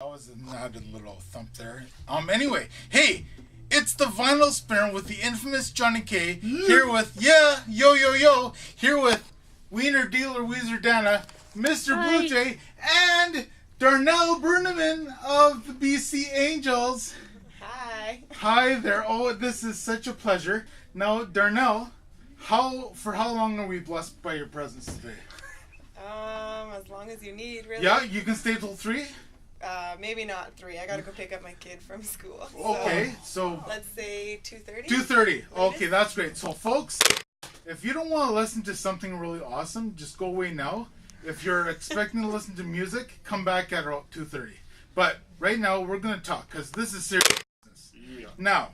That was an added little thump there. Anyway, hey, it's the Vinyl Spinner with the infamous Johnny K. Here with, here with Wiener Dealer Weezer Dana, Mr. Hi. Blue Jay, and Darnelle Bernemann of the BC Angels. Hi. Hi there. Oh, this is such a pleasure. Now, Darnelle, for how long are we blessed by your presence today? As long as you need, really. Yeah, you can stay till 3? Maybe not 3. I gotta go pick up my kid from school. Okay, so let's say 2:30. 2:30. Okay, that's great. So, folks, if you don't want to listen to something really awesome, just go away now. If you're expecting to listen to music, come back at about 2:30. But right now, we're going to talk because this is serious business. Yeah. Now,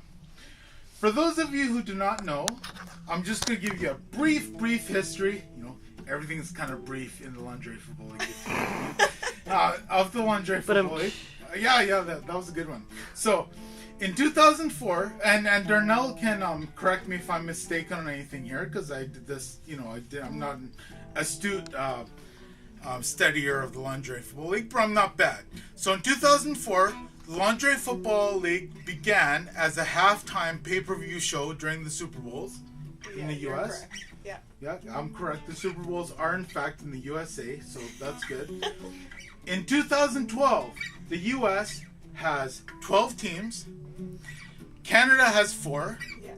for those of you who do not know, I'm just going to give you a brief history. You know, everything's kind of brief in the lingerie football league. Of the lingerie football league. Yeah, that was a good one. So, in 2004, and Darnelle can correct me if I'm mistaken on anything here, because I did this, I'm not an astute studier of the lingerie football league, but I'm not bad. So in 2004, the lingerie football league began as a halftime pay-per-view show during the Super Bowls in the U.S. Correct. Yeah. Yeah, I'm correct. The Super Bowls are in fact in the USA, so that's good. In 2012, the U.S. has 12 teams. Canada has 4. Yeah.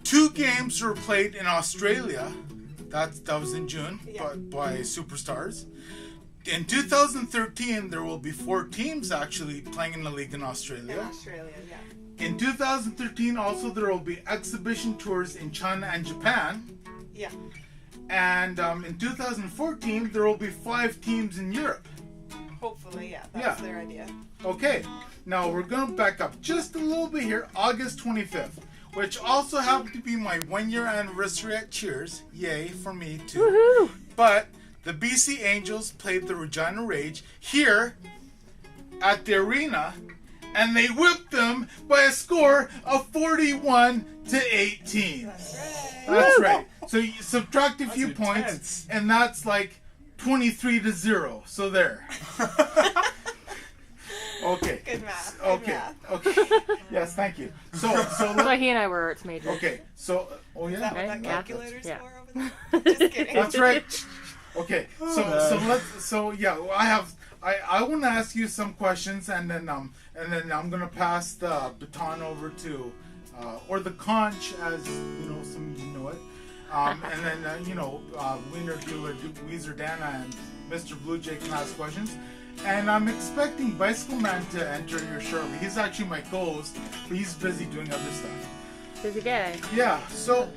2 games were played in Australia. That was in June, Yeah. by Superstars. In 2013, there will be 4 teams actually playing in the league in Australia. In Australia, yeah. In 2013, also there will be exhibition tours in China and Japan. Yeah. And in 2014, there will be 5 teams in Europe. Hopefully, yeah. That's Yeah. their idea. Okay, now we're going to back up just a little bit here. August 25th, which also happened to be my 1-year anniversary at Cheers. Yay for me too. Woohoo! But the BC Angels played the Regina Rage here at the arena, and they whipped them by a score of 41-18. That's right. That's Woo! right. So you subtract a few That's points, intense. and that's like 23-0. So there. Okay. Good math. Good Okay. math. Okay. Yes, thank you. So So he and I were arts majors. okay. So Is that yeah. what Okay, that yeah. calculator's Yeah. for over there? Just kidding. That's right. Okay. So I want to ask you some questions, and then I'm gonna pass the baton over to or the conch, as some of you know it. And then Wiener Dealer Weezer Dana and Mr. Blue Jay can ask questions. And I'm expecting Bicycle Man to enter here shortly. He's actually my co-host, but he's busy doing other stuff. Busy guy. Yeah, so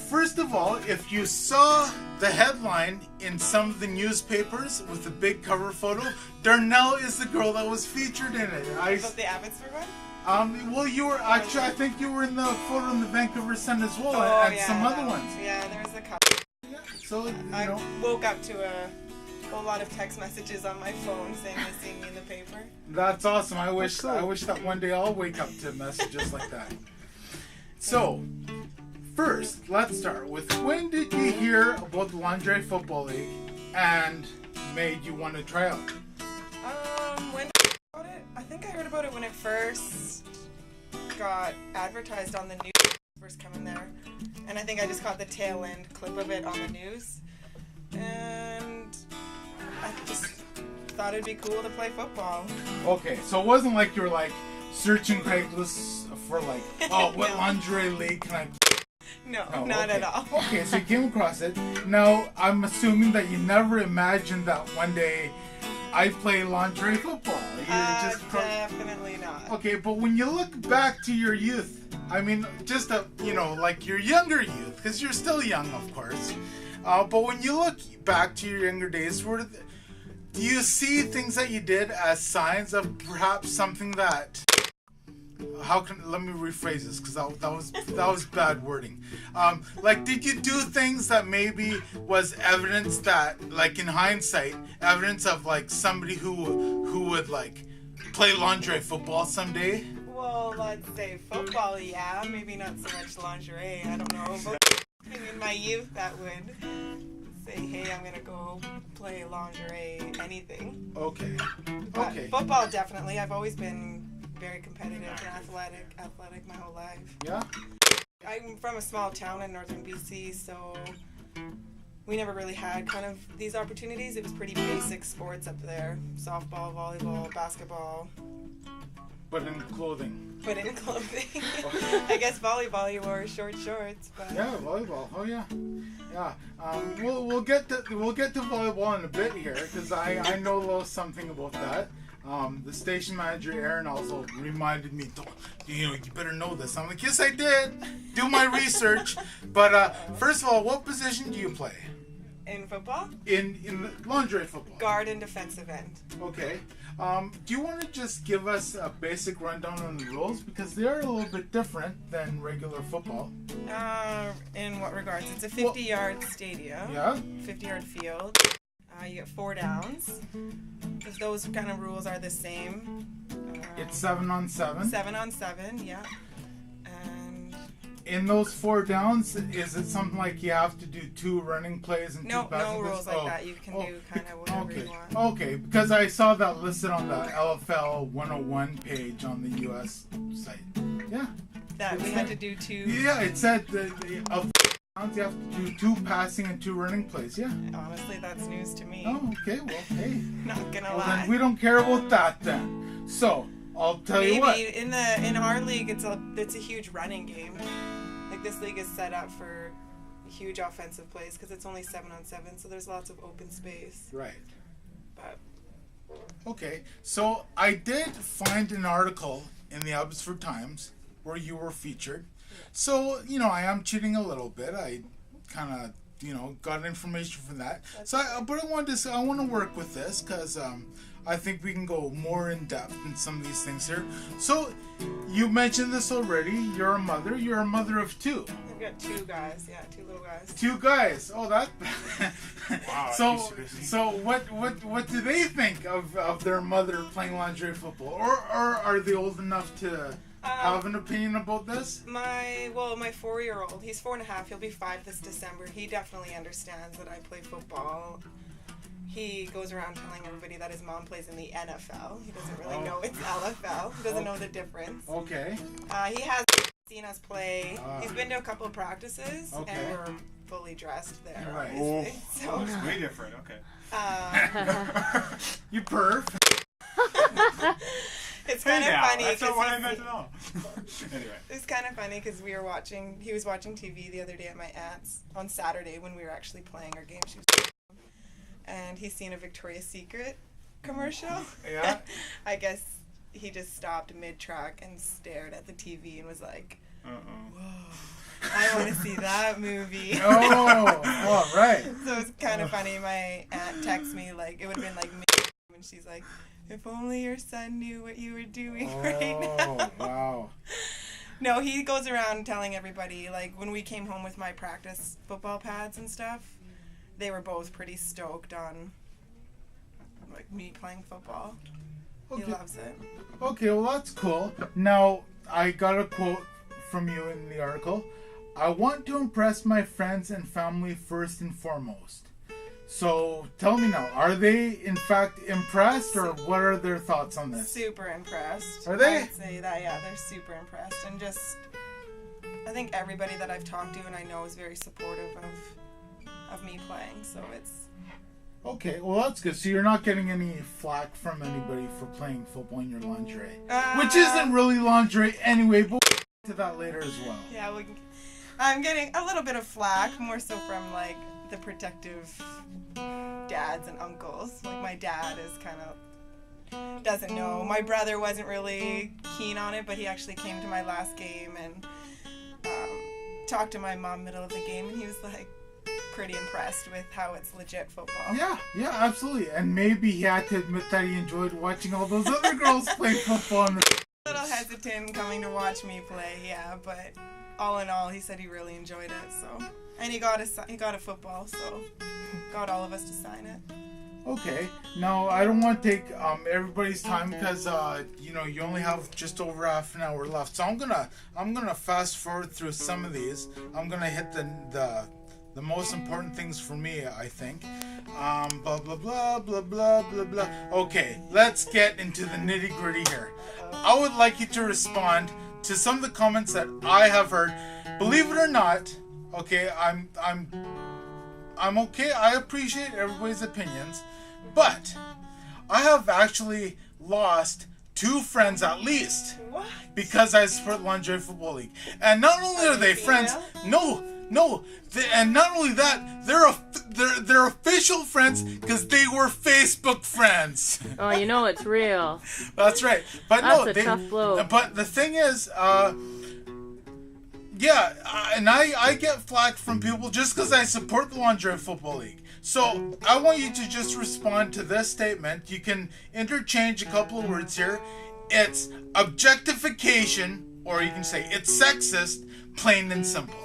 first of all, if you saw the headline in some of the newspapers with the big cover photo, Darnelle is the girl that was featured in it. About the Abbotsford one? Well, you were actually, I think you were in the photo in the Vancouver Sun as well, Oh, and yeah, some that other was- ones. Yeah, there was a couple. Yeah, so, I woke up to a whole lot of text messages on my phone saying they seen me in the paper. that's awesome. I wish cool. that one day I'll wake up to messages like that. So, first, let's start with, when did you hear about the Lingerie Football League and made you want to try out? When did I hear about it? I think I heard about it when it first got advertised on the news, first coming there. And I think I just caught the tail end clip of it on the news. And I just thought it'd be cool to play football. Okay, so it wasn't like you were like searching Craigslist for like, oh, what No. lingerie league can I? No, Oh, not okay. at all. Okay, so you came across it. Now, I'm assuming that you never imagined that one day I'd play lingerie football. You Definitely not. Okay, but when you look back to your youth, I mean, just like your younger youth, because you're still young, of course. But when you look back to your younger days, do you see things that you did as signs of perhaps something that? Let me rephrase this, because that was bad wording. Like, did you do things that maybe was evidence that, like in hindsight, evidence of like somebody who would like play lingerie football someday? Well, let's say football, yeah. Maybe not so much lingerie. I don't know. But in my youth, that would say, hey, I'm gonna go play lingerie, anything. Okay. But Okay. football, definitely. I've always been very competitive and athletic my whole life. Yeah. I'm from a small town in northern BC, so we never really had kind of these opportunities. It was pretty basic sports up there. Softball, volleyball, basketball. But in clothing. But in clothing. I guess volleyball you wore short shorts, but Yeah, volleyball. Oh yeah, yeah. We'll get to volleyball in a bit here because I know a little something about that. The station manager Aaron also reminded me, you better know this. I'm like, yes, I did. Do my research. But first of all, what position do you play? in football? In the lingerie football. Guard and defensive end. Okay. Do you want to just give us a basic rundown on the rules? Because they are a little bit different than regular football. In what regards? It's a 50-yard stadium. Yeah. 50-yard field. You get 4 downs. If those kind of rules are the same. It's 7 on 7. 7 on 7, yeah. And in those 4 downs, is it something like you have to do 2 running plays and 2 passing plays? No rules like that. You can do kind of whatever you want. Okay, because I saw that listed on the LFL 101 page on the US site. Yeah. That we had to do 2. Yeah, it said of downs you have to do 2 passing and 2 running plays. Yeah. Honestly, that's news to me. Oh, okay. Well, hey. Not gonna Well, lie. then we don't care about that then. So I'll tell you what. In our league, it's a huge running game. Like this league is set up for huge offensive plays because it's only 7 on 7, so there's lots of open space. Right. But okay, so I did find an article in the Abbotsford Times where you were featured. So I am cheating a little bit. I kind of got information from that. But I want to work with this because I think we can go more in depth in some of these things here. So you mentioned this already. You're a mother. You're a mother of 2. I've got 2 guys. Yeah, 2 little guys. 2 guys. Oh, that. Wow. So what do they think of their mother playing lingerie football, or are they old enough to have an opinion about this? My 4-year-old, he's 4.5. He'll be 5 this December. He definitely understands that I play football. He goes around telling everybody that his mom plays in the NFL. He doesn't really know it's LFL. He doesn't know the difference. Okay. He has seen us play. He's been to a couple of practices, Okay. and we're fully dressed there. Right. Obviously. Oh, it's way different. Okay. You perf. It's kind of funny. That's not what I meant at all. Anyway. It's kind of funny because he was watching TV the other day at my aunt's on Saturday when we were actually playing our game. And he's seen a Victoria's Secret commercial. Yeah. I guess he just stopped mid-track and stared at the TV and was like, whoa, I want to see that movie. Oh, right. So it's kind of funny. My aunt texts me, like, it would have been like, and she's like, if only your son knew what you were doing right now. Oh, wow. No, he goes around telling everybody, like, when we came home with my practice football pads and stuff, they were both pretty stoked on, like, me playing football. Okay. He loves it. Okay, well, that's cool. Now, I got a quote from you in the article. I want to impress my friends and family first and foremost. So, tell me now, are they in fact impressed, or what are their thoughts on this? Super impressed. Are they? I would say that, yeah, they're super impressed. And just, I think everybody that I've talked to and I know is very supportive of me playing, so it's... Okay, well, that's good. So you're not getting any flack from anybody for playing football in your lingerie. Which isn't really lingerie anyway, but we'll get to that later as well. Yeah, I'm getting a little bit of flack, more so from, like, the protective dads and uncles. Like, my dad is kind of doesn't know. My brother wasn't really keen on it, but he actually came to my last game and talked to my mom middle of the game, and he was like pretty impressed with how it's legit football. Yeah, absolutely. And maybe he had to admit that he enjoyed watching all those other girls play football. A little hesitant coming to watch me play, yeah, but all in all, he said he really enjoyed it. So, and he got a football, so got all of us to sign it. Okay. Now, I don't want to take everybody's time because you only have just over half an hour left. So I'm gonna fast forward through some of these. I'm gonna hit the the most important things for me, I think. Blah, blah, blah, blah, blah, blah, blah. Okay, let's get into the nitty gritty here. I would like you to respond to some of the comments that I have heard. Believe it or not, okay, I'm okay. I appreciate everybody's opinions, but I have actually lost 2 friends at least. What? Because I support Lingerie Football League. And not only are they friends, no, and not only that, they're official friends because they were Facebook friends. Oh, you know it's real. That's right. But That's no, a tough blow. But the thing is, yeah, and I get flack from people just because I support the Lingerie Football League. So I want you to just respond to this statement. You can interchange a couple of words here. It's objectification, or you can say it's sexist, plain and simple.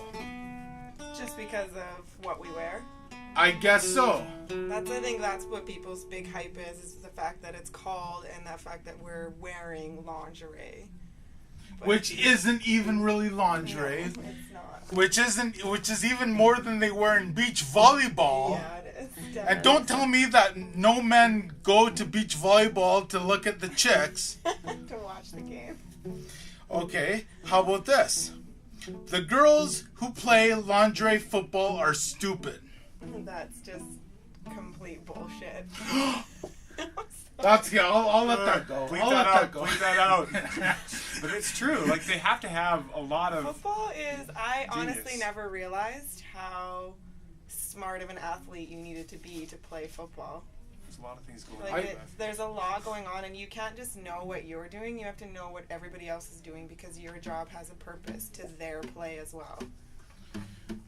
Just because of what we wear. I guess so. I think that's what people's big hype is the fact that it's called and the fact that we're wearing lingerie. But Which isn't even really lingerie. no, it's not. Which is even more than they wear in beach volleyball. Yeah, it is. And don't tell me that no men go to beach volleyball to look at the chicks. to watch the game. Okay, how about this? The girls who play lingerie football are stupid. That's just complete bullshit. That's yeah. I'll let that go. Bleep I'll that let out. that go. Bleep that out. But it's true. Like, they have to have a lot of... Football is, I honestly Genius. never realized how smart of an athlete you needed to be to play football. There's a lot of things going Like on. there's a lot going on, and you can't just know what you're doing. You have to know what everybody else is doing because your job has a purpose to their play as well.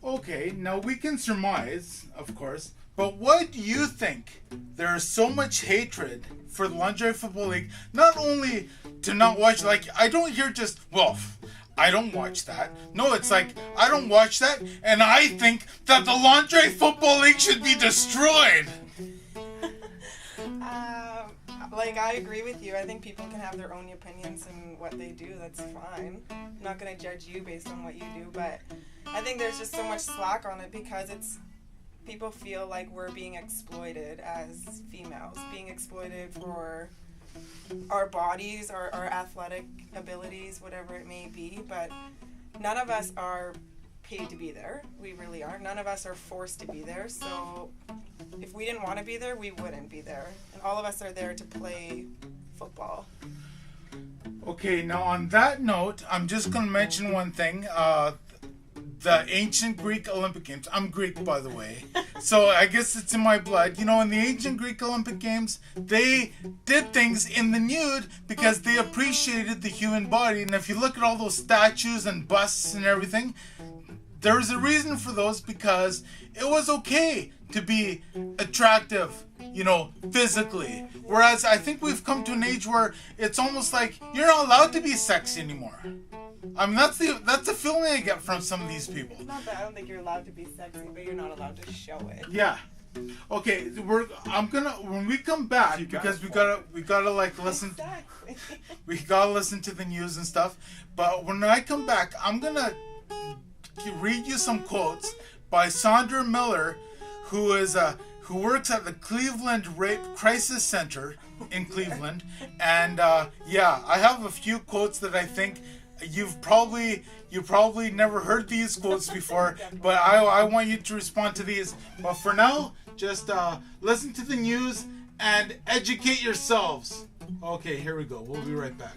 Okay, now we can surmise, of course, but what do you think? There is so much hatred for the Lingerie Football League, not only to not watch, like, I don't hear just, well, I don't watch that. No, it's like, I don't watch that, and I think that the Lingerie Football League should be destroyed. Like, I agree with you. I think people can have their own opinions and what they do. That's fine. I'm not going to judge you based on what you do, but I think there's just so much slack on it because people feel like we're being exploited as females, being exploited for our bodies, our athletic abilities, whatever it may be, but none of us are paid to be there. We really are. None of us are forced to be there, so if we didn't want to be there, we wouldn't be there. And all of us are there to play football. Okay, now on that note, I'm just going to mention one thing. The ancient Greek Olympic Games. I'm Greek, by the way. So I guess it's in my blood. You know, in the ancient Greek Olympic Games, they did things in the nude because they appreciated the human body. And if you look at all those statues and busts and everything, there's a reason for those because it was okay to be attractive, you know, physically. Whereas I think we've come to an age where it's almost like you're not allowed to be sexy anymore. I mean, that's the feeling I get from some of these people. It's not that I don't think you're allowed to be sexy, but you're not allowed to show it. Yeah. Okay, when we come back, because we gotta like listen. Exactly. We gotta listen to the news and stuff. But when I come back, I'm gonna read you some quotes by Sandra Miller, who works at the Cleveland Rape Crisis Center in Cleveland. And yeah, I have a few quotes that I think you probably never heard these quotes before, but I want you to respond to these. But for now, just listen to the news and educate yourselves. Okay, here we go. We'll be right back.